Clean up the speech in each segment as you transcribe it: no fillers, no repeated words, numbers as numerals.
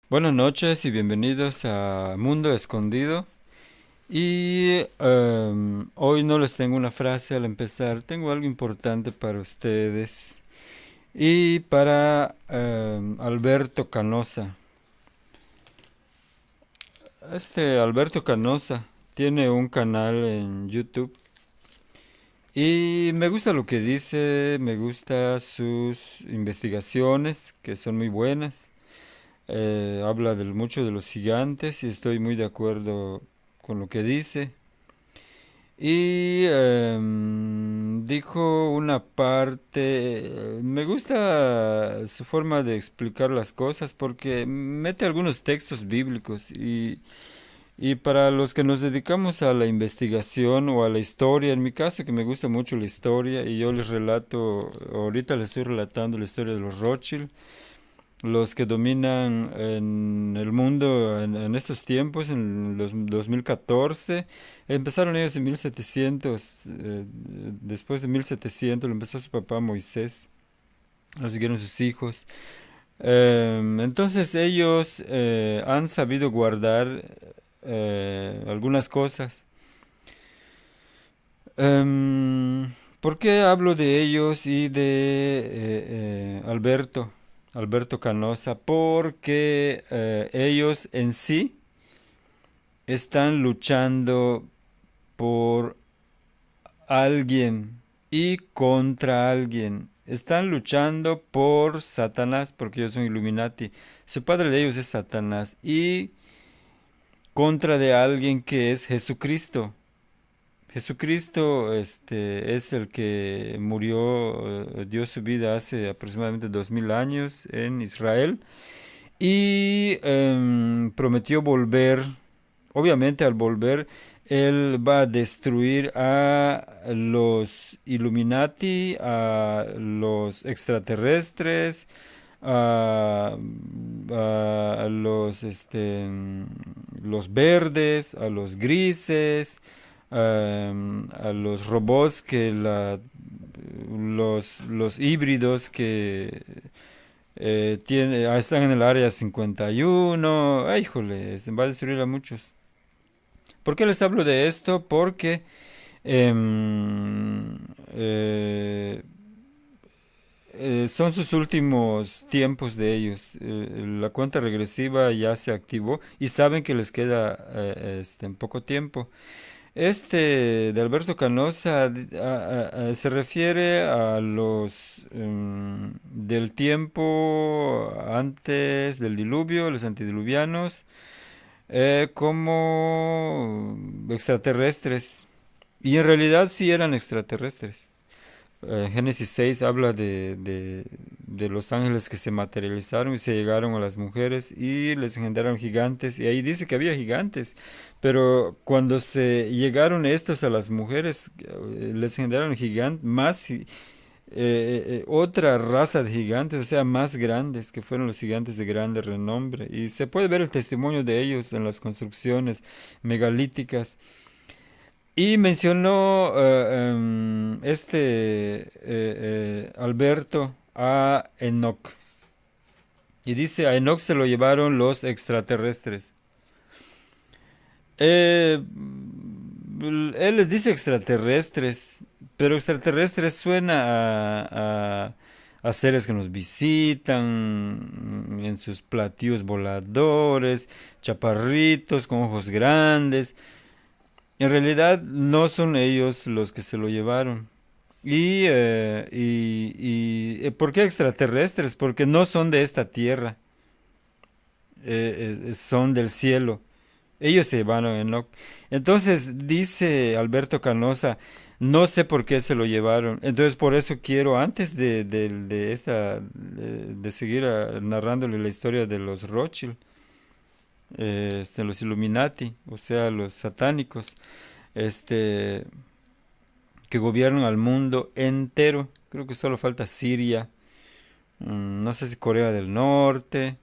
Buenas noches y bienvenidos a Mundo Escondido. Y hoy no les tengo una frase al empezar, tengo algo importante para ustedes y para Alberto Canosa. Este Alberto Canosa tiene un canal en YouTube y me gusta lo que dice, me gusta sus investigaciones que son muy buenas. Habla mucho de los gigantes y estoy muy de acuerdo con lo que dice. Y dijo una parte, me gusta su forma de explicar las cosas porque mete algunos textos bíblicos y para los que nos dedicamos a la investigación o a la historia, en mi caso que me gusta mucho la historia y yo les relato, ahorita les estoy relatando la historia de los Rothschild, los que dominan en el mundo en estos tiempos, en los 2014. Empezaron ellos en 1700, después de 1700 lo empezó su papá Moisés, lo siguieron sus hijos. Entonces ellos han sabido guardar algunas cosas. ¿Por qué hablo de ellos y de Alberto Canosa? Porque ellos en sí están luchando por alguien y contra alguien. Están luchando por Satanás, porque ellos son Illuminati. Su padre de ellos es Satanás y contra de alguien que es Jesucristo. Jesucristo es el que murió, dio su vida hace aproximadamente 2000 años en Israel y prometió volver. Obviamente al volver, él va a destruir a los Illuminati, a los extraterrestres, a, los verdes, a los grises, a los robots los híbridos que están en el área 51. Ay, híjole, se va a destruir a muchos. ¿Por qué les hablo de esto? Porque em, eh, son sus últimos tiempos de ellos. La cuenta regresiva ya se activó y saben que les queda en poco tiempo. Este de Alberto Canosa se refiere a los del tiempo antes del diluvio, los antediluvianos, como extraterrestres. Y en realidad sí eran extraterrestres. Génesis 6 habla de los ángeles que se materializaron y se llegaron a las mujeres y les engendraron gigantes. Y ahí dice que había gigantes. Pero cuando se llegaron estos a las mujeres, les engendraron gigantes, otra raza de gigantes, o sea, más grandes, que fueron los gigantes de grande renombre. Y se puede ver el testimonio de ellos en las construcciones megalíticas. Y mencionó Alberto a Enoch. Y dice, a Enoch se lo llevaron los extraterrestres. Eh, Él les dice extraterrestres, pero extraterrestres suena a seres que nos visitan en sus platillos voladores, chaparritos con ojos grandes. En realidad no son ellos los que se lo llevaron. ¿Por qué extraterrestres? Porque no son de esta tierra, son del cielo. Ellos se llevaron a Enoch. Entonces dice Alberto Canosa, no sé por qué se lo llevaron. Entonces por eso quiero, antes de seguir narrándole la historia de los Rothschild, los Illuminati, o sea, los satánicos, este, que gobiernan al mundo entero. Creo que solo falta Siria, no sé si Corea del Norte,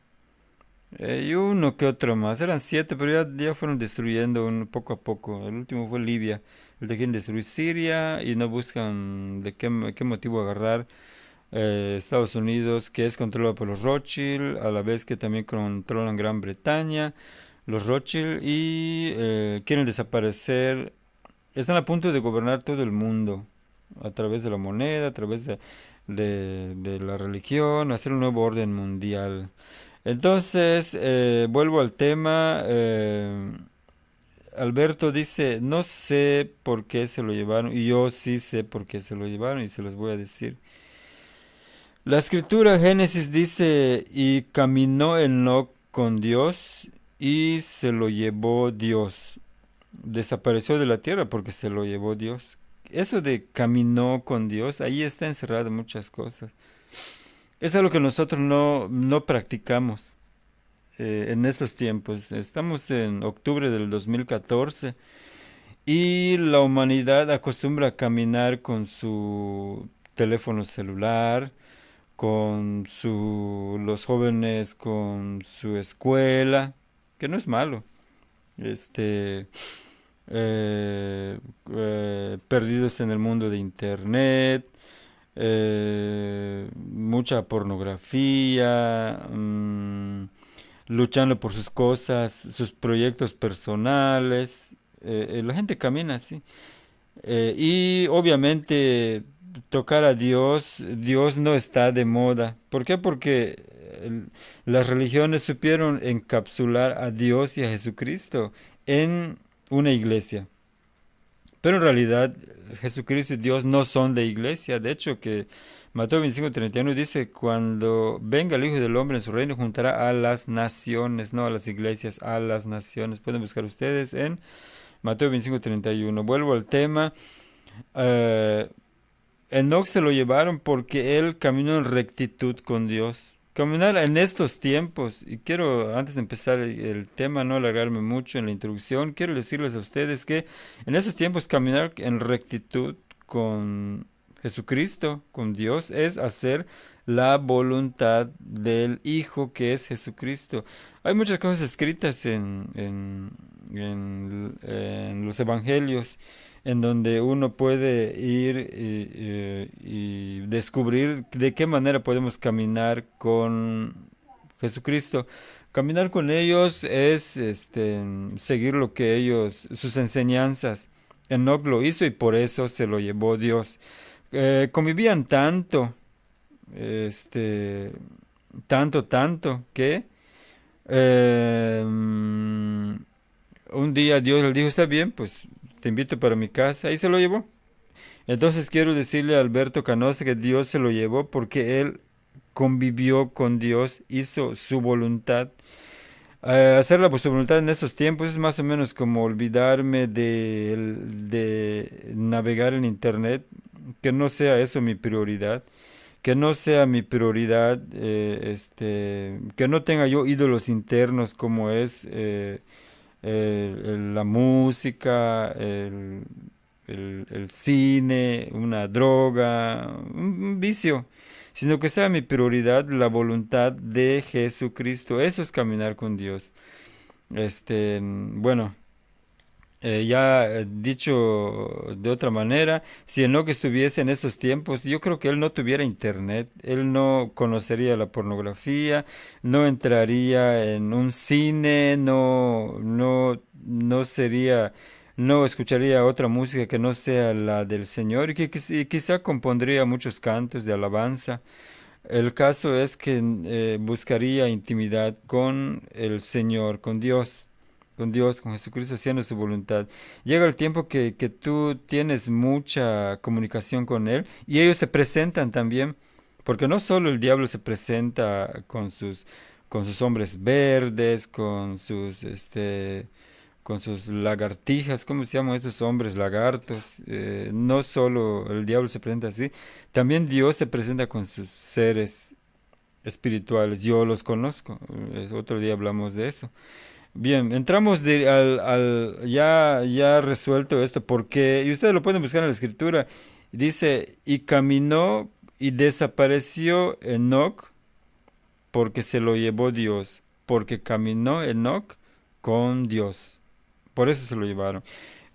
y uno que otro más. Eran siete, pero ya fueron destruyendo poco a poco. El último fue Libia. El de quieren destruir Siria y no buscan de qué motivo agarrar. Estados Unidos, que es controlado por los Rothschild, a la vez que también controlan Gran Bretaña, los Rothschild, y quieren desaparecer, están a punto de gobernar todo el mundo a través de la moneda, a través de la religión, hacer un nuevo orden mundial. Entonces, vuelvo al tema. Alberto dice, no sé por qué se lo llevaron, y yo sí sé por qué se lo llevaron y se los voy a decir. La escritura Génesis dice, y caminó Enoc con Dios y se lo llevó Dios. Desapareció de la tierra porque se lo llevó Dios. Eso de caminó con Dios, ahí está encerrado muchas cosas. Es algo que nosotros no practicamos en esos tiempos. Estamos en octubre del 2014 y la humanidad acostumbra a caminar con su teléfono celular, los jóvenes con su escuela, que no es malo, este, perdidos en el mundo de internet, mucha pornografía, luchando por sus cosas, sus proyectos personales. La gente camina así. Y obviamente tocar a Dios, Dios no está de moda. ¿Por qué? Porque las religiones supieron encapsular a Dios y a Jesucristo en una iglesia. Pero en realidad Jesucristo y Dios no son de iglesia. De hecho que Mateo 25:31 dice, cuando venga el Hijo del Hombre en su reino, juntará a las naciones, no a las iglesias, a las naciones. Pueden buscar ustedes en Mateo 25:31. Vuelvo al tema. Eh, Enoc se lo llevaron porque él caminó en rectitud con Dios. Caminar en estos tiempos, y quiero antes de empezar el tema, no alargarme mucho en la introducción, quiero decirles a ustedes que en estos tiempos caminar en rectitud con Jesucristo, con Dios, es hacer la voluntad del Hijo que es Jesucristo. Hay muchas cosas escritas en los evangelios en donde uno puede ir y descubrir de qué manera podemos caminar con Jesucristo. Caminar con ellos es seguir lo que ellos, sus enseñanzas. Enoc lo hizo y por eso se lo llevó Dios. Convivían tanto, este, tanto que un día Dios le dijo, está bien, pues te invito para mi casa y se lo llevó. Entonces quiero decirle a Alberto Canosa que Dios se lo llevó porque él convivió con Dios, hizo su voluntad. Hacer su voluntad en esos tiempos es más o menos como olvidarme de navegar en internet, que no sea eso mi prioridad, que no sea mi prioridad, que no tenga yo ídolos internos como es la música, el cine, una droga, un vicio, sino que sea mi prioridad la voluntad de Jesucristo. Eso es caminar con Dios. Bueno, ya dicho de otra manera, si Enoch estuviese en esos tiempos, yo creo que él no tuviera internet, él no conocería la pornografía, no entraría en un cine, no sería, no escucharía otra música que no sea la del Señor y y quizá compondría muchos cantos de alabanza. El caso es que buscaría intimidad con el Señor, con Dios, con Jesucristo haciendo su voluntad. Llega el tiempo que tú tienes mucha comunicación con Él y ellos se presentan también, porque no solo el diablo se presenta con sus hombres verdes, con sus lagartijas, ¿cómo se llaman estos hombres lagartos? No solo el diablo se presenta así, también Dios se presenta con sus seres espirituales. Yo los conozco. Otro día hablamos de eso. Bien, entramos ya resuelto esto, porque, y ustedes lo pueden buscar en la escritura, dice, y caminó y desapareció Enoc porque se lo llevó Dios, porque caminó Enoc con Dios. Por eso se lo llevaron.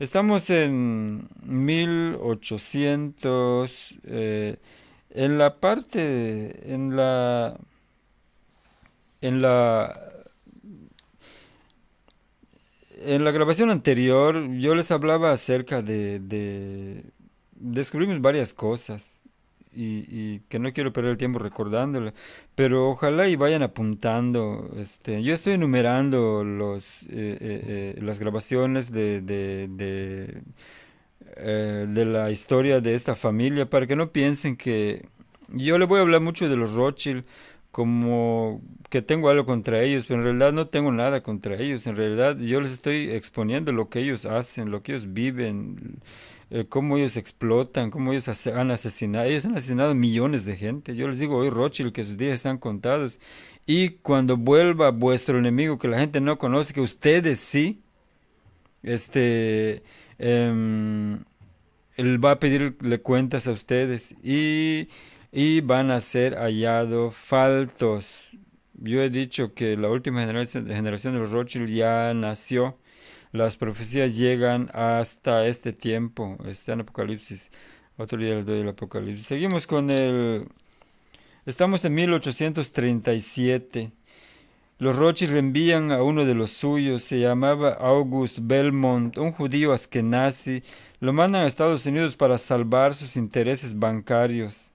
Estamos en 1800. En la parte, en la, en la grabación anterior, yo les hablaba acerca descubrimos varias cosas y que no quiero perder el tiempo recordándolo, pero ojalá y vayan apuntando. Yo estoy enumerando las grabaciones de la historia de esta familia para que no piensen que yo le voy a hablar mucho de los Rothschild como que tengo algo contra ellos, pero en realidad no tengo nada contra ellos. En realidad yo les estoy exponiendo lo que ellos hacen, lo que ellos viven, cómo ellos explotan, cómo ellos han asesinado. Ellos han asesinado millones de gente. Yo les digo hoy, Rothschild, que sus días están contados. Y cuando vuelva vuestro enemigo, que la gente no conoce, que ustedes sí, este, em, él va a pedirle cuentas a ustedes y van a ser hallados faltos. Yo he dicho que la última generación de los Rothschild ya nació. Las profecías llegan hasta este tiempo. Está en Apocalipsis. Otro día les doy el Apocalipsis. Seguimos con el... Estamos en 1837. Los Rothschild envían a uno de los suyos, se llamaba August Belmont, un judío askenazi, lo mandan a Estados Unidos para salvar sus intereses bancarios.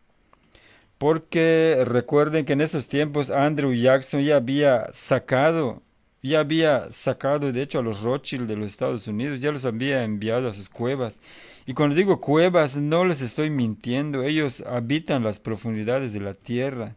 Porque recuerden que en esos tiempos Andrew Jackson ya había sacado de hecho a los Rothschild de los Estados Unidos, ya los había enviado a sus cuevas. Y cuando digo cuevas, no les estoy mintiendo, ellos habitan las profundidades de la tierra.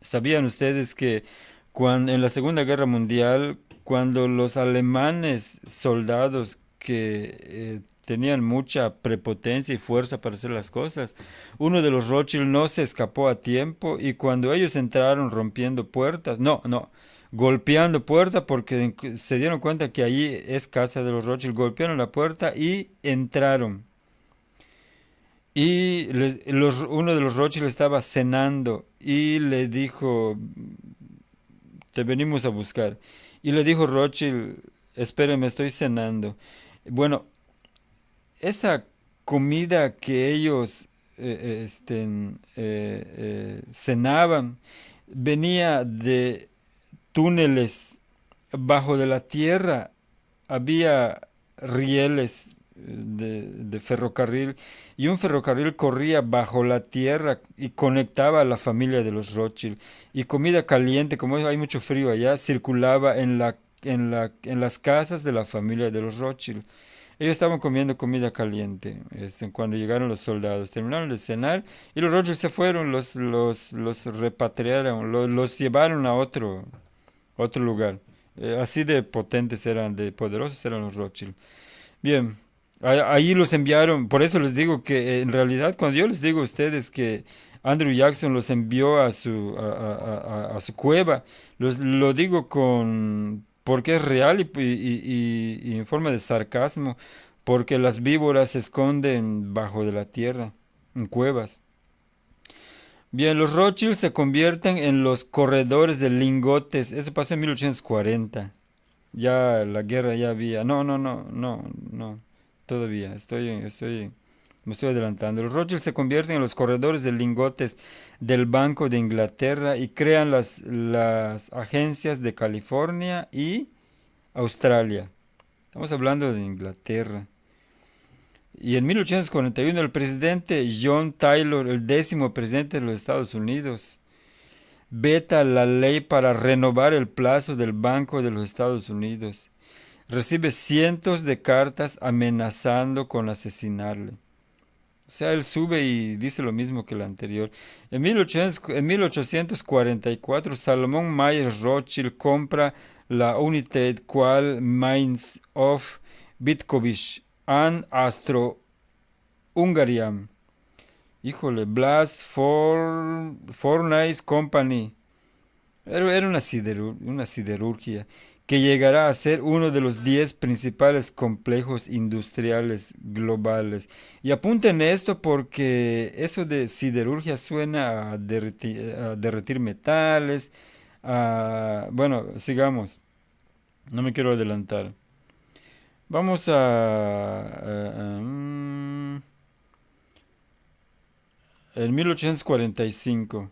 ¿Sabían ustedes que cuando, en la Segunda Guerra Mundial, cuando los alemanes soldados que tenían mucha prepotencia y fuerza para hacer las cosas, uno de los Rothschild no se escapó a tiempo y cuando ellos entraron rompiendo puertas, golpeando puertas porque se dieron cuenta que allí es casa de los Rothschild, golpearon la puerta y entraron. Y uno de los Rothschild estaba cenando y le dijo, te venimos a buscar. Y le dijo Rothschild, espéreme, estoy cenando. Bueno, esa comida que ellos cenaban venía de túneles bajo de la tierra. Había rieles de ferrocarril y un ferrocarril corría bajo la tierra y conectaba a la familia de los Rothschild. Y comida caliente, como hay mucho frío allá, circulaba en las casas de la familia de los Rothschild. Ellos estaban comiendo comida caliente cuando llegaron los soldados. Terminaron de cenar y los Rothschild se fueron, los repatriaron, los llevaron a otro lugar. Así de potentes eran, de poderosos eran los Rothschild. Bien, ahí los enviaron, por eso les digo que en realidad cuando yo les digo a ustedes que Andrew Jackson los envió a su cueva, lo digo porque es real y en forma de sarcasmo, porque las víboras se esconden bajo de la tierra, en cuevas. Bien, los Rothschild se convierten en los corredores de lingotes, eso pasó en 1840. Ya la guerra ya había. No. Todavía. Me estoy adelantando. Los Rothschild se convierten en los corredores de lingotes del Banco de Inglaterra y crean las agencias de California y Australia. Estamos hablando de Inglaterra. Y en 1841 el presidente John Taylor, el 10º presidente de los Estados Unidos, veta la ley para renovar el plazo del Banco de los Estados Unidos. Recibe cientos de cartas amenazando con asesinarle. O sea, él sube y dice lo mismo que el anterior. En 1844, Salomón Myers Rothschild compra la United Qual Mines of Bitkovich and Austro-Hungarian. Híjole, Blast Fornice Company. Era una siderurgia que llegará a ser uno de los 10 principales complejos industriales globales. Y apunten esto porque eso de siderurgia suena a derretir metales. Bueno, sigamos. No me quiero adelantar. Vamos En 1845.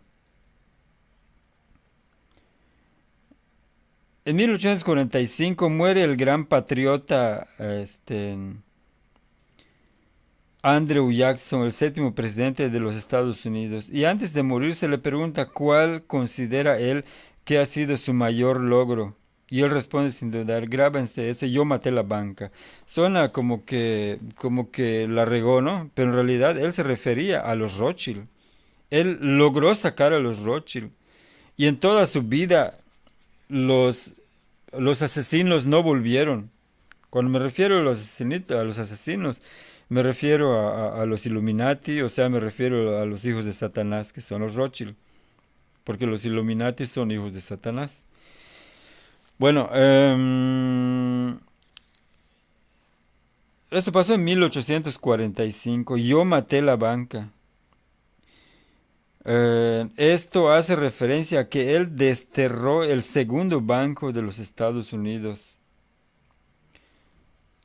En 1845 muere el gran patriota Andrew Jackson, el séptimo presidente de los Estados Unidos. Y antes de morir se le pregunta cuál considera él que ha sido su mayor logro. Y él responde sin dudar, grábense eso, yo maté la banca. Suena como que la regó, ¿no? Pero en realidad él se refería a los Rothschild. Él logró sacar a los Rothschild. Y en toda su vida los, los asesinos no volvieron. Cuando me refiero a los asesinos, me refiero a los Illuminati, o sea, me refiero a los hijos de Satanás, que son los Rothschild, porque los Illuminati son hijos de Satanás. Bueno, eso pasó en 1845. Yo maté la banca. Esto hace referencia a que él desterró el segundo banco de los Estados Unidos.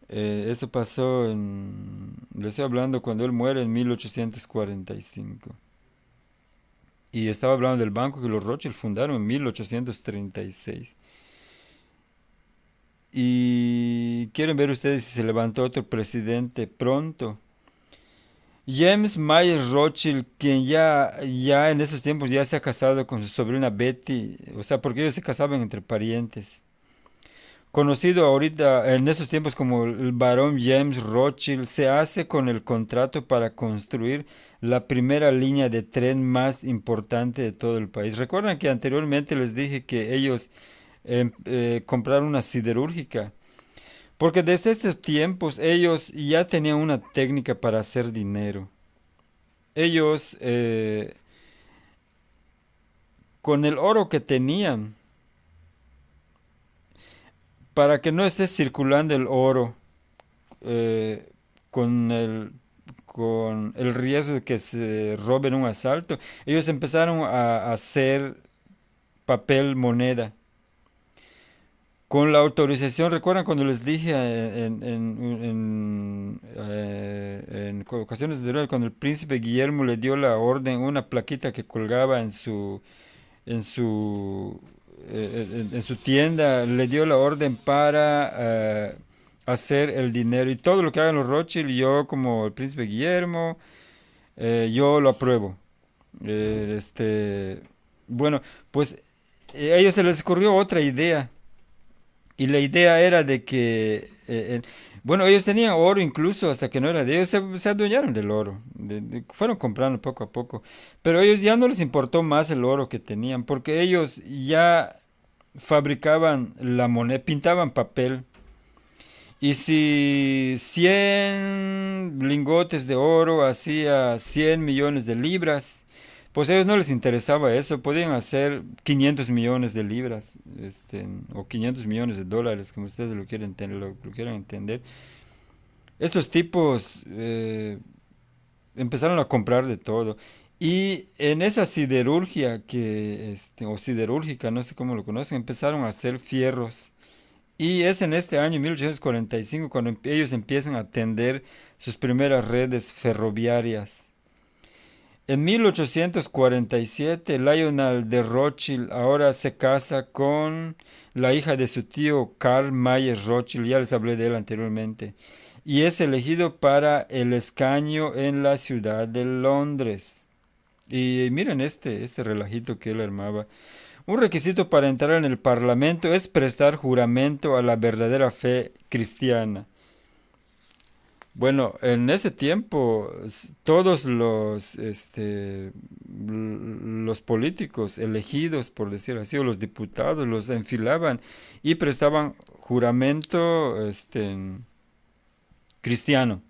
Eso pasó le estoy hablando cuando él muere en 1845. Y estaba hablando del banco que los Rothschild fundaron en 1836. Y quieren ver ustedes si se levantó otro presidente pronto. James Myers Rothschild, quien ya en esos tiempos ya se ha casado con su sobrina Betty, o sea, porque ellos se casaban entre parientes. Conocido ahorita en esos tiempos como el barón James Rothschild, se hace con el contrato para construir la primera línea de tren más importante de todo el país. Recuerdan que anteriormente les dije que ellos compraron una siderúrgica, porque desde estos tiempos ellos ya tenían una técnica para hacer dinero. Ellos, con el oro que tenían, para que no esté circulando el oro eh, con con el riesgo de que se roben un asalto, ellos empezaron a hacer papel moneda. Con la autorización, ¿recuerdan cuando les dije en ocasiones anteriores, cuando el príncipe Guillermo le dio la orden, una plaquita que colgaba en su, en su tienda, le dio la orden para hacer el dinero y todo lo que hagan los Rothschild, yo como el príncipe Guillermo, yo lo apruebo. Bueno, pues a ellos se les ocurrió otra idea. Y la idea era de que, bueno, ellos tenían oro incluso hasta que no era de ellos, se adueñaron del oro, fueron comprando poco a poco, pero ellos ya no les importó más el oro que tenían, porque ellos ya fabricaban la moneda, pintaban papel, y si 100 lingotes de oro hacía 100 millones de libras, pues a ellos no les interesaba eso, podían hacer 500 millones de libras, o 500 millones de dólares, como ustedes lo quieren entender, lo quieran entender. Estos tipos empezaron a comprar de todo. Y en esa siderurgia o siderúrgica, no sé cómo lo conocen, empezaron a hacer fierros. Y es en este año, 1845, cuando ellos empiezan a tender sus primeras redes ferroviarias. En 1847, Lionel de Rothschild ahora se casa con la hija de su tío Karl Mayer Rothschild, ya les hablé de él anteriormente, y es elegido para el escaño en la ciudad de Londres. Y miren este relajito que él armaba. Un requisito para entrar en el Parlamento es prestar juramento a la verdadera fe cristiana. Bueno, en ese tiempo todos los políticos elegidos, por decir así, o los diputados, los enfilaban y prestaban juramento cristiano.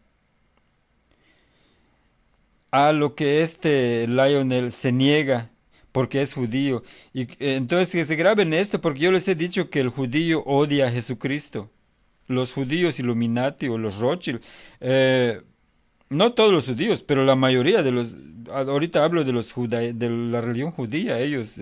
A lo que Lionel se niega porque es judío. Y entonces que se graben esto porque yo les he dicho que el judío odia a Jesucristo. Los judíos Illuminati o los Rothschild, No todos los judíos, pero la mayoría de los, ahorita hablo de de la religión judía, ellos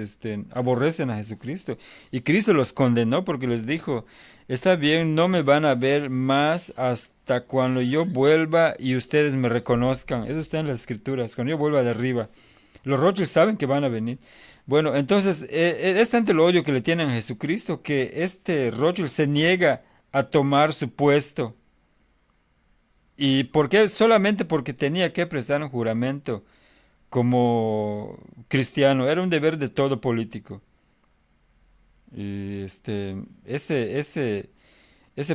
aborrecen a Jesucristo. Y Cristo los condenó porque les dijo, está bien, no me van a ver más hasta cuando yo vuelva y ustedes me reconozcan. Eso está en las escrituras, cuando yo vuelva de arriba. Los rochos saben que van a venir. Bueno, entonces es tanto el odio que le tienen a Jesucristo que este Rothschild se niega a tomar su puesto. ¿Y por qué? Solamente porque tenía que prestar un juramento como cristiano. Era un deber de todo político. Y ese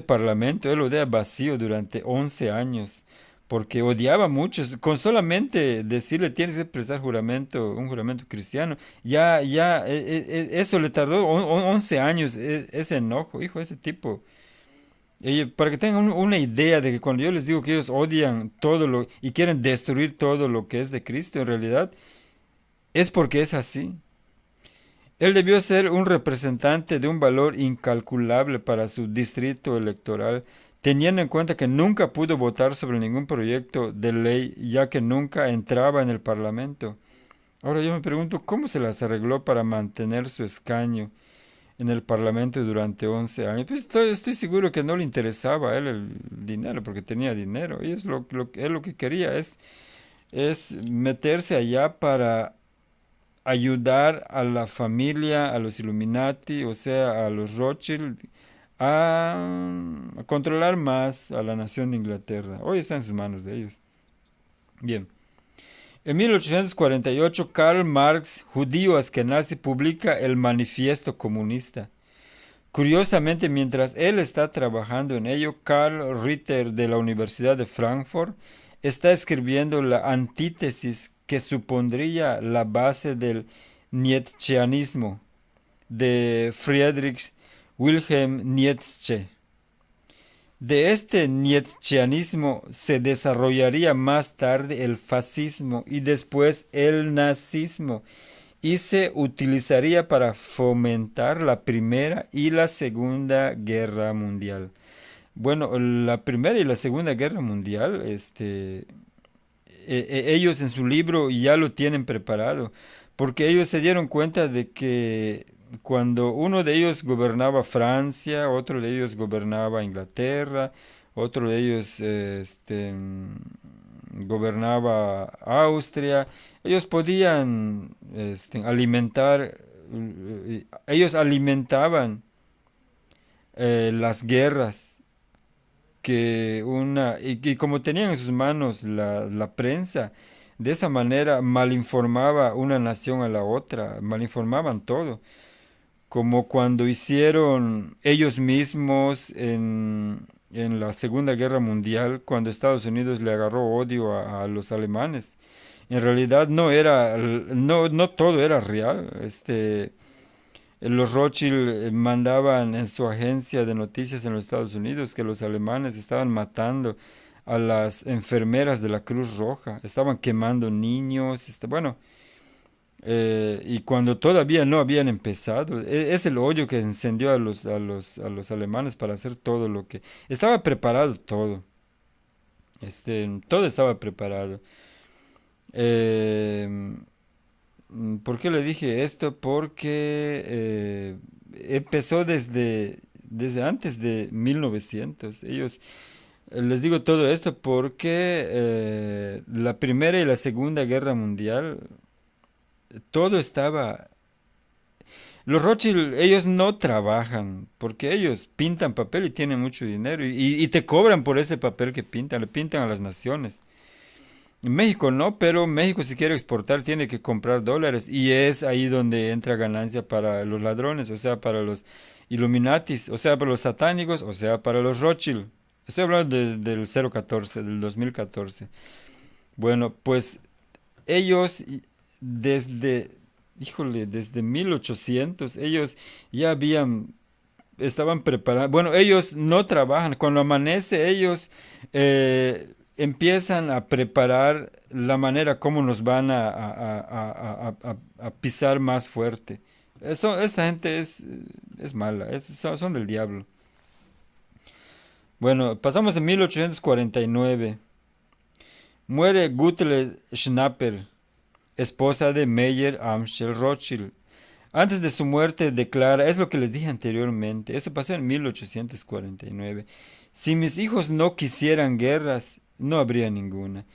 parlamento él lo deja vacío durante 11 años. Porque odiaba mucho. Con solamente decirle tienes que prestar juramento, un juramento cristiano, eso le tardó 11 años, ese enojo. Hijo, ese tipo. Para que tengan una idea de que cuando yo les digo que ellos odian todo lo y quieren destruir todo lo que es de Cristo, en realidad es porque es así. Él debió ser un representante de un valor incalculable para su distrito electoral, teniendo en cuenta que nunca pudo votar sobre ningún proyecto de ley, ya que nunca entraba en el Parlamento. Ahora yo me pregunto, ¿cómo se las arregló para mantener su escaño en el Parlamento durante 11 años? Pues estoy seguro que no le interesaba a él el dinero, porque tenía dinero. Y él lo que quería es meterse allá para ayudar a la familia, a los Illuminati, o sea, a los Rothschild, a controlar más a la nación de Inglaterra. Hoy está en sus manos de ellos. Bien. En 1848, Karl Marx, judío askenazi, publica el Manifiesto Comunista. Curiosamente, mientras él está trabajando en ello, Karl Ritter de la Universidad de Frankfurt está escribiendo la antítesis que supondría la base del nietzscheanismo de Friedrich Wilhelm Nietzsche. De este nietzscheanismo se desarrollaría más tarde el fascismo y después el nazismo, y se utilizaría para fomentar la Primera y la Segunda Guerra Mundial. Bueno, la Primera y la Segunda Guerra Mundial, ellos en su libro ya lo tienen preparado, porque ellos se dieron cuenta de que cuando uno de ellos gobernaba Francia, otro de ellos gobernaba Inglaterra, otro de ellos gobernaba Austria, ellos podían alimentar, ellos alimentaban las guerras y como tenían en sus manos la prensa, de esa manera malinformaba una nación a la otra, malinformaban todo, como cuando hicieron ellos mismos en la Segunda Guerra Mundial, cuando Estados Unidos le agarró odio a los alemanes. En realidad no todo era real. Los Rothschild mandaban en su agencia de noticias en los Estados Unidos que los alemanes estaban matando a las enfermeras de la Cruz Roja, estaban quemando niños, bueno, y cuando todavía no habían empezado, es el hoyo que encendió a los alemanes para hacer todo lo que... Estaba preparado todo, todo estaba preparado. Eh, ¿Por qué le dije esto? Porque empezó desde antes de 1900. Les digo todo esto porque la Primera y la Segunda Guerra Mundial, todo estaba... Los Rothschild, ellos no trabajan porque ellos pintan papel y tienen mucho dinero y te cobran por ese papel que pintan, le pintan a las naciones. En México no, pero México si quiere exportar tiene que comprar dólares y es ahí donde entra ganancia para los ladrones, o sea, para los Illuminatis, o sea, para los satánicos, o sea, para los Rothschild. Estoy hablando del 014, del 2014. Bueno, pues ellos desde, híjole, desde 1800, ellos ya estaban preparados. Bueno, ellos no trabajan. Cuando amanece, ellos empiezan a preparar la manera como nos van a pisar más fuerte. Esta gente es mala, son del diablo. Bueno, pasamos en 1849. muere Gutle Schnapper, esposa de Meyer Amschel Rothschild. Antes de su muerte declara, es lo que les dije anteriormente, esto pasó en 1849. Si mis hijos no quisieran guerras, no habría ninguna.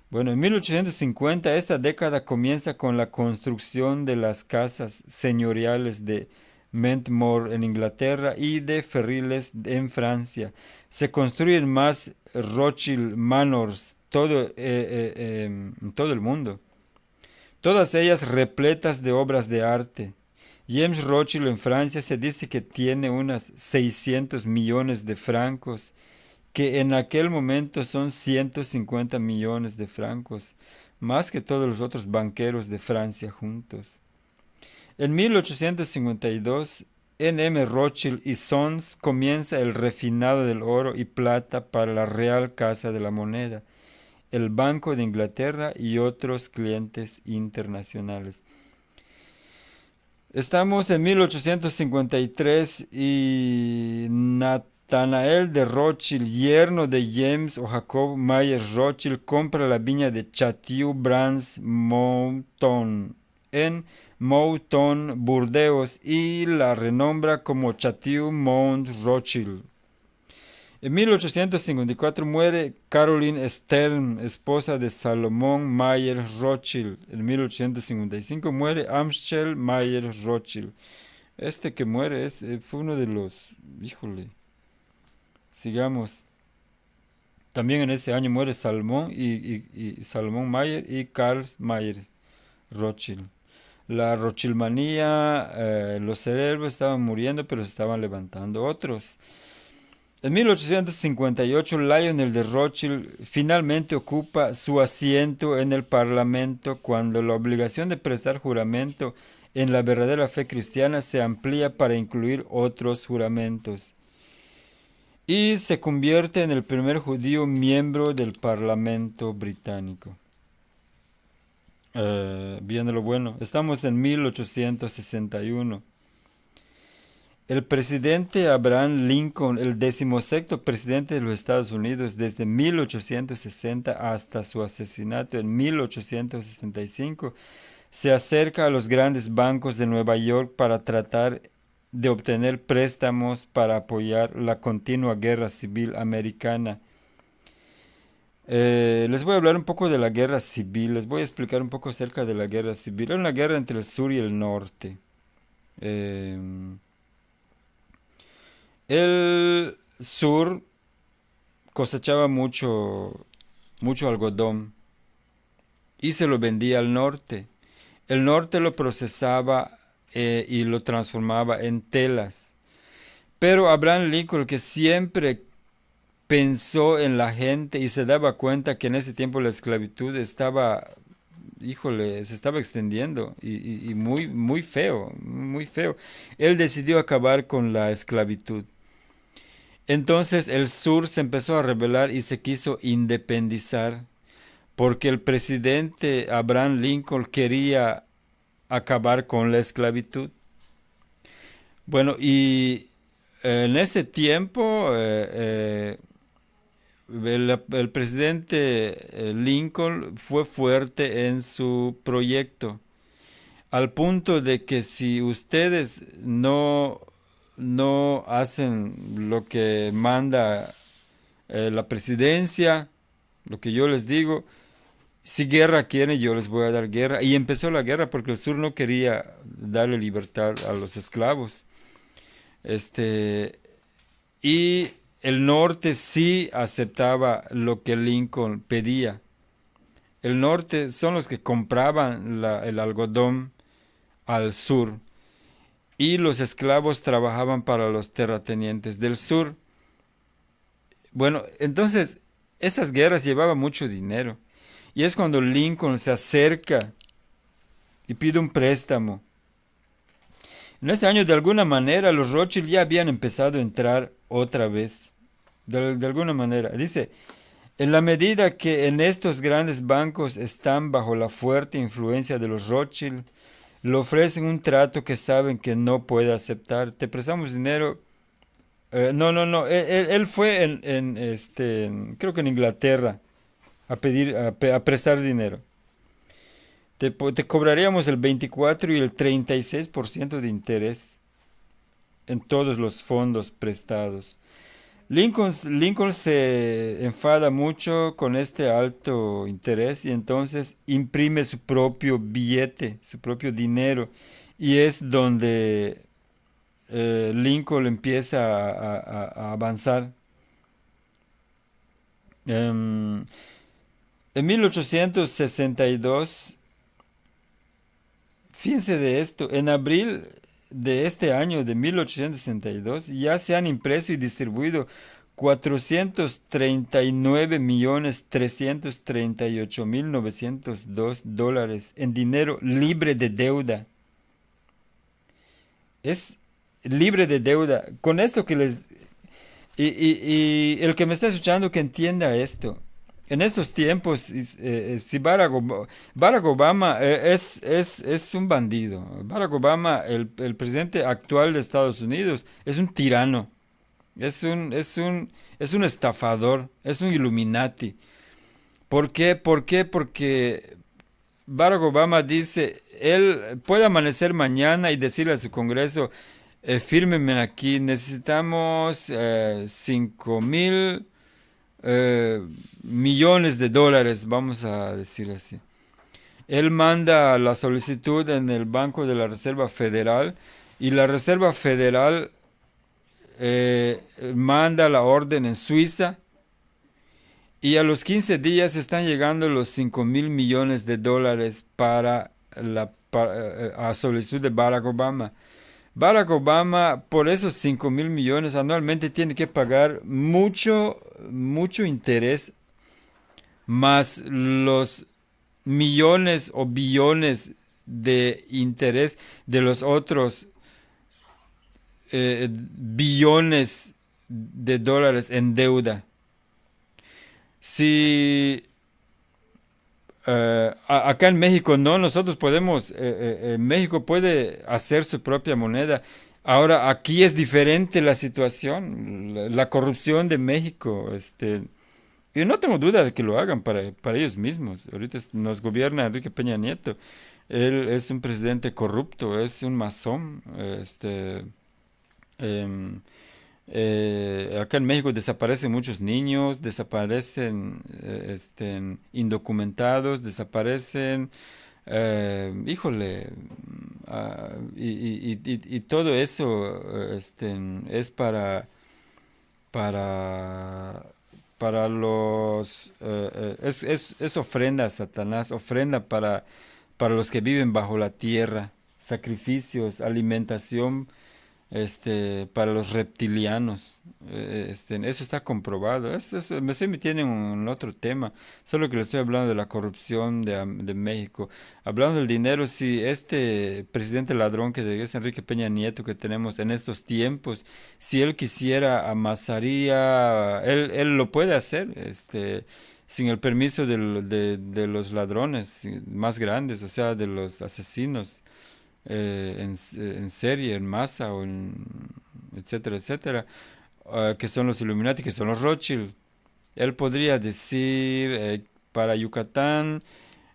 Bueno, en 1850 esta década comienza con la construcción de las casas señoriales de Mentmore en Inglaterra y de Ferriles en Francia. Se construyen más Rothschild Manors en todo el mundo, todas ellas repletas de obras de arte. James Rothschild en Francia se dice que tiene unas 600 millones de francos, que en aquel momento son 150 millones de francos, más que todos los otros banqueros de Francia juntos. En 1852, N.M. Rothschild y Sons comienza el refinado del oro y plata para la Real Casa de la Moneda, el Banco de Inglaterra y otros clientes internacionales. Estamos en 1853 y Nathanael de Rothschild, yerno de James o Jacob Mayer Rothschild, compra la viña de Château-Brans-Mouton en Mouton, Burdeos, y la renombra como Château-Mount Rothschild. En 1854 muere Caroline Stern, esposa de Salomón Mayer Rothschild. En 1855 muere Amschel Mayer Rothschild. Este que muere fue uno de los... Híjole, sigamos. También en ese año muere Salomón y Salomón Mayer y Karl Mayer Rothschild. La Rothschildmanía, los cerebros estaban muriendo, pero se estaban levantando otros. En 1858, Lionel de Rothschild finalmente ocupa su asiento en el Parlamento cuando la obligación de prestar juramento en la verdadera fe cristiana se amplía para incluir otros juramentos. Y se convierte en el primer judío miembro del Parlamento británico. Viendo lo bueno, estamos en 1861. El presidente Abraham Lincoln, el 16º presidente de los Estados Unidos desde 1860 hasta su asesinato en 1865, se acerca a los grandes bancos de Nueva York para tratar de obtener préstamos para apoyar la continua guerra civil americana. Les voy a hablar un poco de la guerra civil, les voy a explicar un poco acerca de la guerra civil. Era una guerra entre el sur y el norte. El sur cosechaba mucho algodón y se lo vendía al norte. El norte lo procesaba y lo transformaba en telas. Pero Abraham Lincoln, que siempre pensó en la gente y se daba cuenta que en ese tiempo la esclavitud estaba, híjole, se estaba extendiendo y muy, muy feo, muy feo. Él decidió acabar con la esclavitud. Entonces el sur se empezó a rebelar y se quiso independizar porque el presidente Abraham Lincoln quería acabar con la esclavitud. Bueno, y en ese tiempo el presidente Lincoln fue fuerte en su proyecto, al punto de que si ustedes no hacen lo que manda la presidencia, lo que yo les digo, si guerra quieren, yo les voy a dar guerra. Y empezó la guerra porque el sur no quería darle libertad a los esclavos. Y el norte sí aceptaba lo que Lincoln pedía. El norte son los que compraban el algodón al sur y los esclavos trabajaban para los terratenientes del sur. Bueno, entonces esas guerras llevaban mucho dinero y es cuando Lincoln se acerca y pide un préstamo. En ese año, de alguna manera, los Rothschild ya habían empezado a entrar otra vez. De alguna manera. Dice, en la medida que en estos grandes bancos están bajo la fuerte influencia de los Rothschild, le ofrecen un trato que saben que no puede aceptar. Te prestamos dinero. No. Él fue creo que en Inglaterra. a pedir, a prestar dinero. Te cobraríamos el 24 y el 36% de interés en todos los fondos prestados. Lincoln se enfada mucho con este alto interés y entonces imprime su propio billete, su propio dinero. Y es donde Lincoln empieza a avanzar. Em, en 1862, fíjense de esto, en abril de este año de 1862 ya se han impreso y distribuido 439.338.902 en dinero libre de deuda. Es libre de deuda. Con esto que les... y el que me está escuchando que entienda esto. En estos tiempos, si Barack Obama es un bandido. Barack Obama, el presidente actual de Estados Unidos, es un tirano. Es un estafador. Es un Illuminati. ¿Por qué? ¿Por qué? Porque Barack Obama dice, él puede amanecer mañana y decirle a su Congreso, fírmenme aquí, necesitamos 5.000 millones de dólares, vamos a decir así. Él manda la solicitud en el Banco de la Reserva Federal y la Reserva Federal manda la orden en Suiza y a los 15 días están llegando los 5.000 millones de dólares a solicitud de Barack Obama. Barack Obama, por esos 5.000 millones anualmente, tiene que pagar mucho interés, más los millones o billones de interés de los otros billones de dólares en deuda. Si acá en México no, nosotros podemos, México puede hacer su propia moneda. Ahora, aquí es diferente la situación, la corrupción de México, yo no tengo duda de que lo hagan para ellos mismos. Ahorita nos gobierna Enrique Peña Nieto. Él es un presidente corrupto, es un masón, em, acá en México desaparecen muchos niños, desaparecen indocumentados, desaparecen, híjole, y todo eso es para, para los... es ofrenda a Satanás, ofrenda para los que viven bajo la tierra, sacrificios, alimentación para los reptilianos. Eso está comprobado. Me estoy metiendo en un otro tema, solo que le estoy hablando de la corrupción de México. Hablando del dinero, si este presidente ladrón que es Enrique Peña Nieto que tenemos en estos tiempos, si él quisiera amasaría, él lo puede hacer, sin el permiso de los ladrones más grandes, o sea, de los asesinos en serie, en masa, etcétera, etcétera, que son los Illuminati, que son los Rothschild. Él podría decir, para Yucatán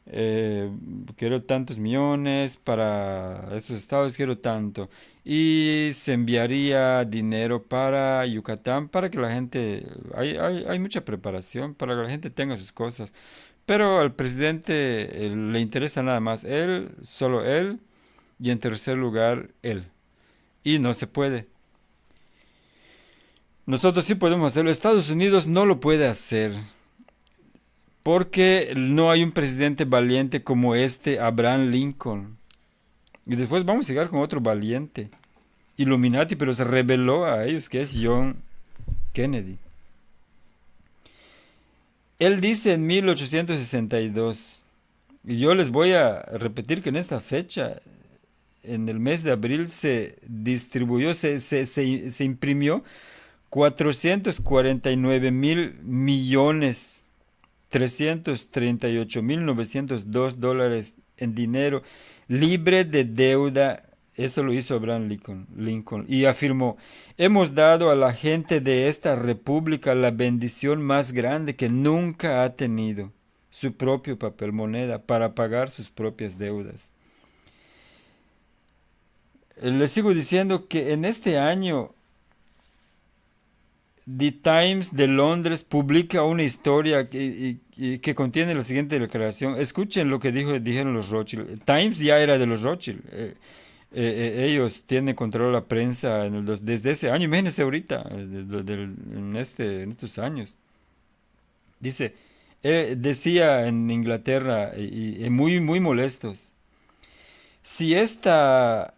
quiero tantos millones, para estos estados quiero tanto, y se enviaría dinero para Yucatán para que la gente, hay mucha preparación para que la gente tenga sus cosas, pero al presidente le interesa nada más él, solo él, y en tercer lugar, él. Y no se puede. Nosotros sí podemos hacerlo. Estados Unidos no lo puede hacer. Porque no hay un presidente valiente como Abraham Lincoln. Y después vamos a llegar con otro valiente. Illuminati, pero se rebeló a ellos, que es John Kennedy. Él dice en 1862, y yo les voy a repetir que en esta fecha en el mes de abril se distribuyó, se imprimió 449.338.902 en dinero libre de deuda. Eso lo hizo Abraham Lincoln y afirmó, hemos dado a la gente de esta república la bendición más grande que nunca ha tenido. su propio papel moneda para pagar sus propias deudas. Les sigo diciendo que en este año The Times de Londres publica una historia que contiene la siguiente declaración. Escuchen lo que dijeron los Rothschild. Times ya era de los Rothschild. Ellos tienen control de la prensa desde ese año. Imagínense ahorita, en estos años. Dice, decía en Inglaterra, y muy, muy molestos, si esta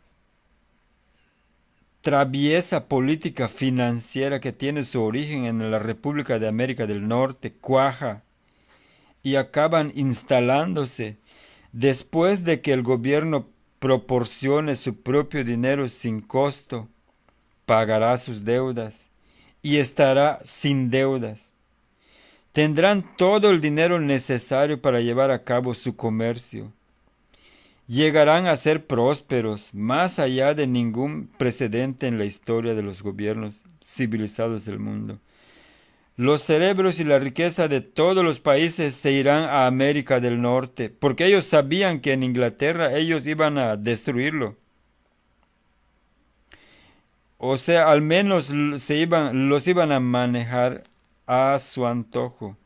traviesa política financiera que tiene su origen en la República de América del Norte cuaja y acaban instalándose después de que el gobierno proporcione su propio dinero sin costo, pagará sus deudas y estará sin deudas. Tendrán todo el dinero necesario para llevar a cabo su comercio. Llegarán a ser prósperos más allá de ningún precedente en la historia de los gobiernos civilizados del mundo. Los cerebros y la riqueza de todos los países se irán a América del Norte, porque ellos sabían que en Inglaterra ellos iban a destruirlo. O sea, al menos los iban a manejar a su antojo.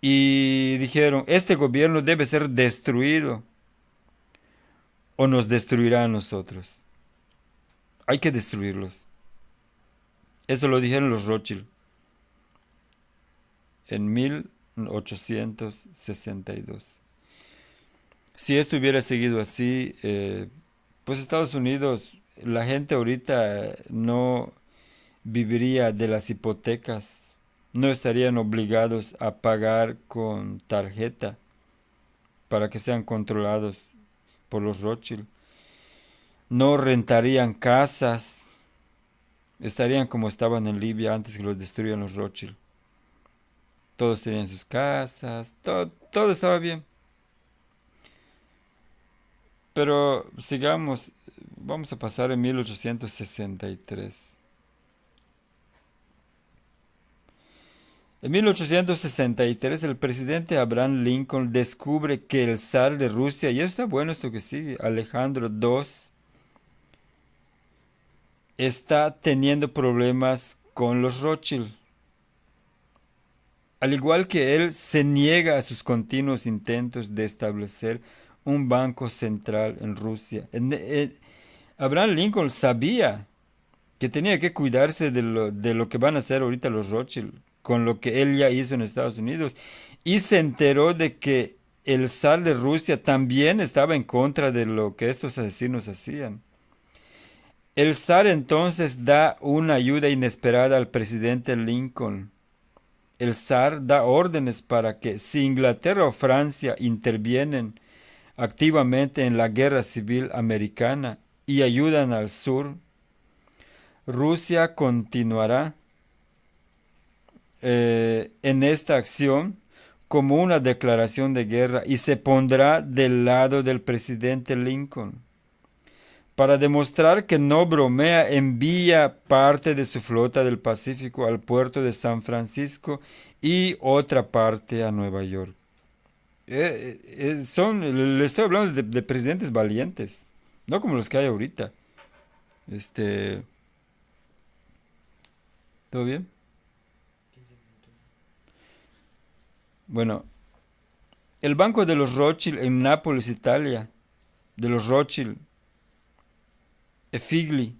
Y dijeron, este gobierno debe ser destruido o nos destruirá a nosotros. Hay que destruirlos. Eso lo dijeron los Rothschild en 1862. Si esto hubiera seguido así, pues Estados Unidos, la gente ahorita no viviría de las hipotecas, no estarían obligados a pagar con tarjeta para que sean controlados por los Rothschild. No rentarían casas, estarían como estaban en Libia antes que los destruyan los Rothschild. Todos tenían sus casas, todo estaba bien. Pero sigamos, vamos a pasar en 1863. En 1863 el presidente Abraham Lincoln descubre que el zar de Rusia, y está bueno esto que sigue, Alejandro II, está teniendo problemas con los Rothschild. Al igual que él, se niega a sus continuos intentos de establecer un banco central en Rusia. Abraham Lincoln sabía que tenía que cuidarse de lo que van a hacer ahorita los Rothschild, con lo que él ya hizo en Estados Unidos, y se enteró de que el zar de Rusia también estaba en contra de lo que estos asesinos hacían. El zar entonces da una ayuda inesperada al presidente Lincoln. El zar da órdenes para que si Inglaterra o Francia intervienen activamente en la guerra civil americana y ayudan al sur, Rusia continuará en esta acción como una declaración de guerra y se pondrá del lado del presidente Lincoln. Para demostrar que no bromea, envía parte de su flota del Pacífico al puerto de San Francisco y otra parte a Nueva York. Le estoy hablando de presidentes valientes, no como los que hay ahorita. ¿Todo bien? Bueno, el banco de los Rothschild en Nápoles, Italia, de los Rothschild, Figli,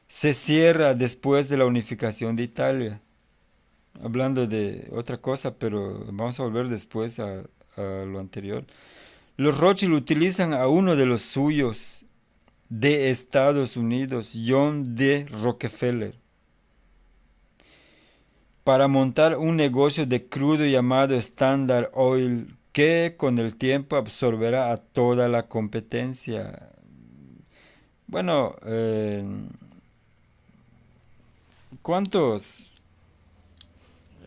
se cierra después de la unificación de Italia. Hablando de otra cosa, pero vamos a volver después a lo anterior. Los Rothschild utilizan a uno de los suyos de Estados Unidos, John D. Rockefeller, para montar un negocio de crudo llamado Standard Oil, que con el tiempo absorberá a toda la competencia. Bueno, ¿cuántos?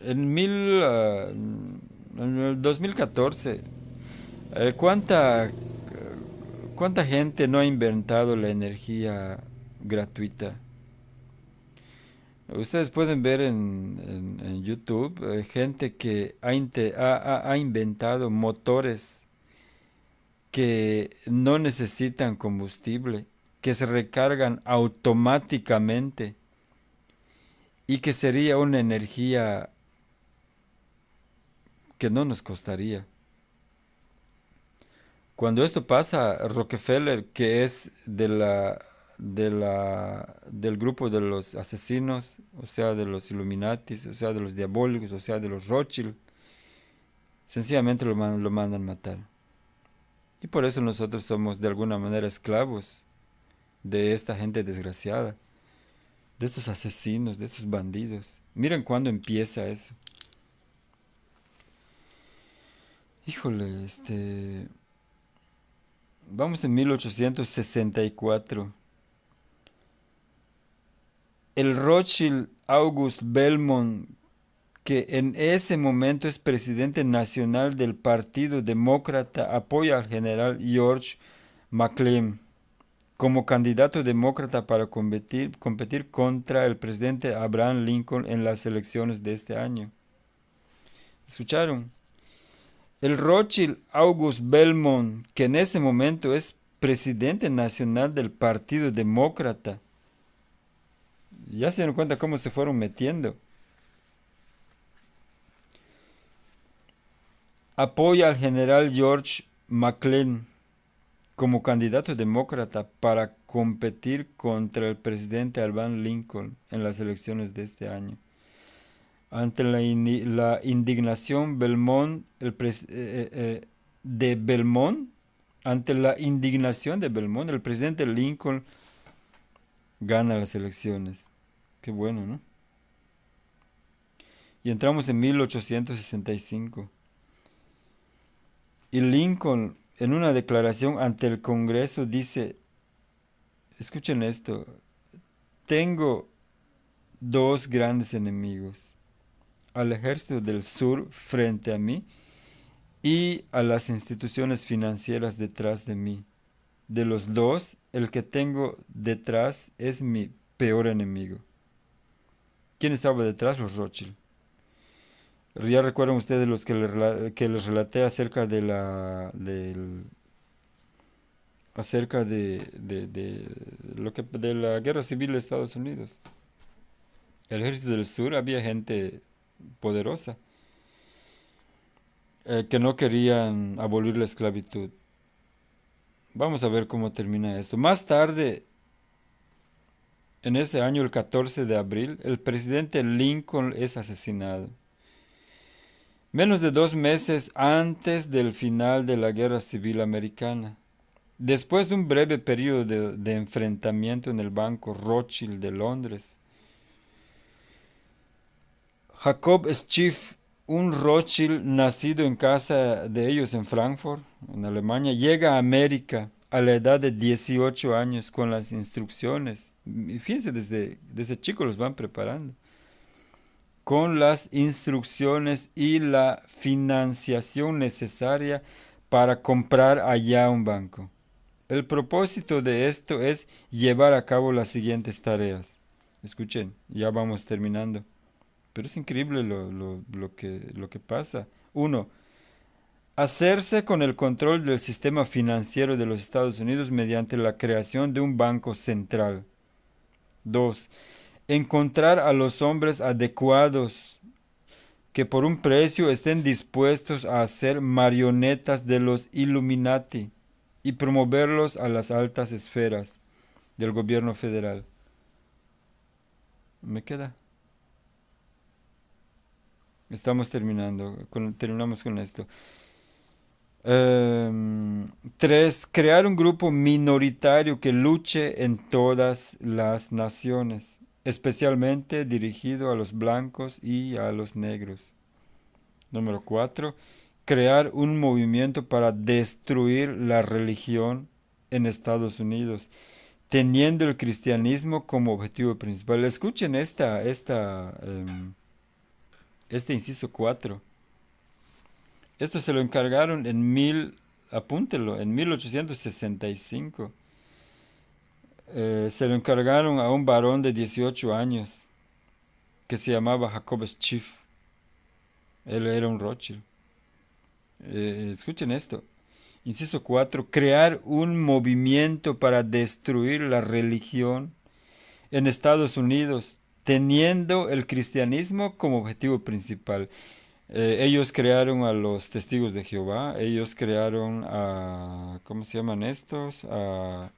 En el 2014, ¿cuánta gente no ha inventado la energía gratuita? Ustedes pueden ver en YouTube gente que ha inventado motores que no necesitan combustible, que se recargan automáticamente y que sería una energía que no nos costaría. Cuando esto pasa, Rockefeller, que es del grupo de los asesinos, o sea, de los Illuminatis, o sea, de los diabólicos, o sea, de los Rothschild, sencillamente lo mandan matar. Y por eso nosotros somos de alguna manera esclavos de esta gente desgraciada, de estos asesinos, de estos bandidos. Miren cuándo empieza eso. Híjole, vamos en 1864. El Rothschild August Belmont, que en ese momento es presidente nacional del Partido Demócrata, apoya al general George McClellan como candidato demócrata para competir contra el presidente Abraham Lincoln en las elecciones de este año. ¿Escucharon? El Rothschild August Belmont, que en ese momento es presidente nacional del Partido Demócrata, ya se dieron cuenta cómo se fueron metiendo. Apoya al general George McClellan como candidato demócrata para competir contra el presidente Abraham Lincoln en las elecciones de este año. Ante la indignación de Belmont, ante la indignación de Belmont, el presidente Lincoln gana las elecciones. Qué bueno, ¿no? Y entramos en 1865. Y Lincoln, en una declaración ante el Congreso, dice, escuchen esto, tengo dos grandes enemigos, al ejército del sur frente a mí y a las instituciones financieras detrás de mí. De los dos, el que tengo detrás es mi peor enemigo. ¿Quién estaba detrás? Los Rothschild. Ya recuerdan ustedes los que les relaté acerca acerca de de la guerra civil de Estados Unidos. El ejército del sur había gente poderosa que no querían abolir la esclavitud. Vamos a ver cómo termina esto. Más tarde, en ese año, el 14 de abril, el presidente Lincoln es asesinado. Menos de 2 meses antes del final de la Guerra Civil Americana. Después de un breve periodo de enfrentamiento en el Banco Rothschild de Londres, Jacob Schiff, un Rothschild nacido en casa de ellos en Frankfurt, en Alemania, llega a América a la edad de 18 años con las instrucciones. Y fíjense, desde chicos los van preparando. Con las instrucciones y la financiación necesaria para comprar allá un banco. El propósito de esto es llevar a cabo las siguientes tareas. Escuchen, ya vamos terminando. Pero es increíble lo que pasa. Uno, hacerse con el control del sistema financiero de los Estados Unidos mediante la creación de un banco central. Dos, encontrar a los hombres adecuados que por un precio estén dispuestos a ser marionetas de los Illuminati y promoverlos a las altas esferas del gobierno federal. ¿Me queda? Estamos terminamos con esto. 3. Crear un grupo minoritario que luche en todas las naciones, especialmente dirigido a los blancos y a los negros. Número 4. Crear un movimiento para destruir la religión en Estados Unidos, teniendo el cristianismo como objetivo principal. Escuchen este inciso 4. Esto se lo encargaron apúntelo, en 1865. Se lo encargaron a un varón de 18 años. que se llamaba Jacob Schiff. Él era un Rothschild. Escuchen esto. Inciso 4. Crear un movimiento para destruir la religión en Estados Unidos, teniendo el cristianismo como objetivo principal. Ellos crearon a los testigos de Jehová, ellos crearon a, ¿cómo se llaman estos? A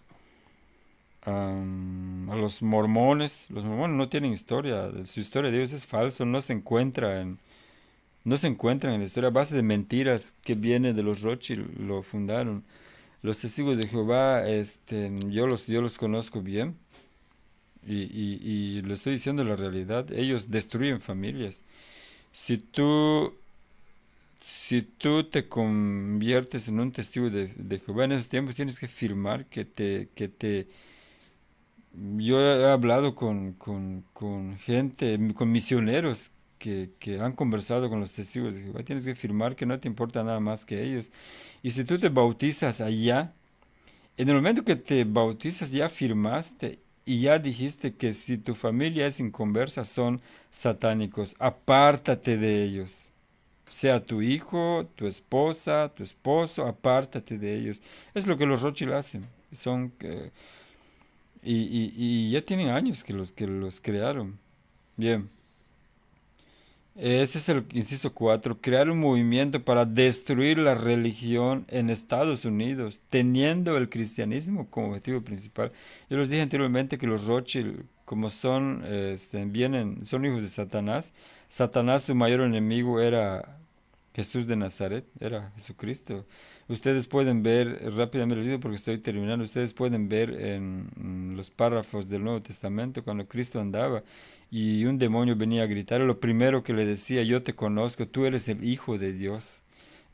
los mormones. Los mormones no tienen historia, su historia de Dios es falso, no se encuentra en la historia, a base de mentiras que viene de los Rothschild, lo fundaron. Los testigos de Jehová, yo los conozco bien y le estoy diciendo la realidad. Ellos destruyen familias. Si tú, si tú te conviertes en un testigo de Jehová en esos tiempos, tienes que firmar yo he hablado con gente, con misioneros que han conversado con los testigos de Jehová. Tienes que firmar que no te importa nada más que ellos. Y si tú te bautizas allá, en el momento que te bautizas ya firmaste y ya dijiste que si tu familia es inconversa son satánicos. Apártate de ellos. Sea tu hijo, tu esposa, tu esposo, apártate de ellos. Es lo que los Rothschild hacen. Son, y ya tienen años que los crearon. Bien. Ese es el inciso 4. Crear un movimiento para destruir la religión en Estados Unidos, teniendo el cristianismo como objetivo principal. Yo les dije anteriormente que los Rothschild, como son hijos de Satanás. Satanás, su mayor enemigo era Jesús de Nazaret, era Jesucristo. Ustedes pueden ver, rápidamente lo digo porque estoy terminando, ustedes pueden ver en los párrafos del Nuevo Testamento cuando Cristo andaba y un demonio venía a gritar, lo primero que le decía: yo te conozco, tú eres el Hijo de Dios.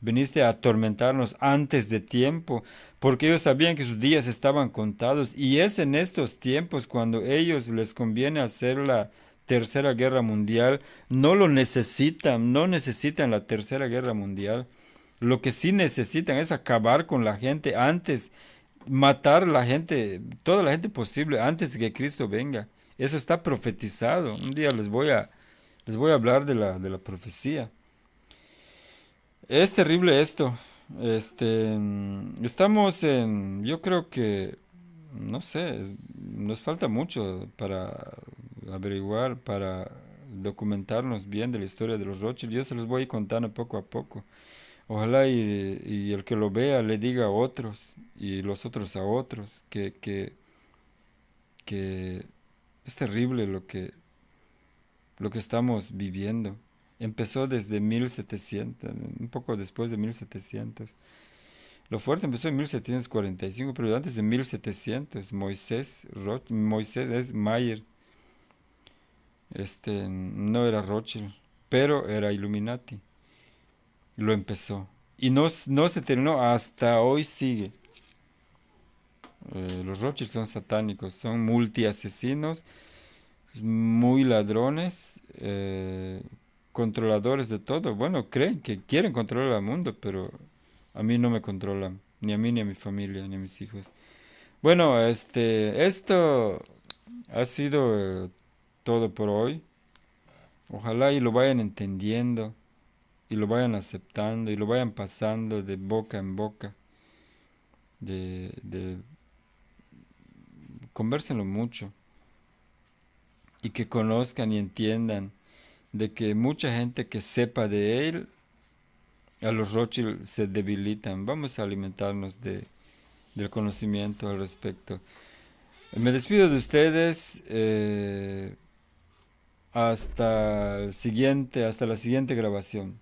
Viniste a atormentarnos antes de tiempo, porque ellos sabían que sus días estaban contados, y es en estos tiempos cuando ellos les conviene hacer la tercera guerra mundial. No lo necesitan, no necesitan la tercera guerra mundial. Lo que sí necesitan es acabar con la gente antes, matar a la gente, toda la gente posible antes de que Cristo venga. Eso está profetizado. Un día les voy a hablar de la profecía. Es terrible esto. Estamos yo creo que, no sé, nos falta mucho para averiguar, para documentarnos bien de la historia de los Rothschild. Yo se los voy a ir contando poco a poco. Ojalá y el que lo vea le diga a otros y los otros a otros que es terrible lo que estamos viviendo. Empezó desde 1700, un poco después de 1700. Lo fuerte empezó en 1745, pero antes de 1700, Moisés es Mayer, no era Rothschild, pero era Illuminati. Lo empezó. Y no se terminó, hasta hoy sigue. Los Rothschild son satánicos, son multiasesinos, muy ladrones, controladores de todo. Bueno, creen que quieren controlar al mundo, pero a mí no me controlan, ni a mí, ni a mi familia, ni a mis hijos. Bueno, esto ha sido todo por hoy. Ojalá y lo vayan entendiendo, y lo vayan aceptando, y lo vayan pasando de boca en boca. De Convérsenlo mucho, y que conozcan y entiendan de que mucha gente que sepa de él, a los Rothschild se debilitan. Vamos a alimentarnos del conocimiento al respecto. Me despido de ustedes, hasta la siguiente grabación.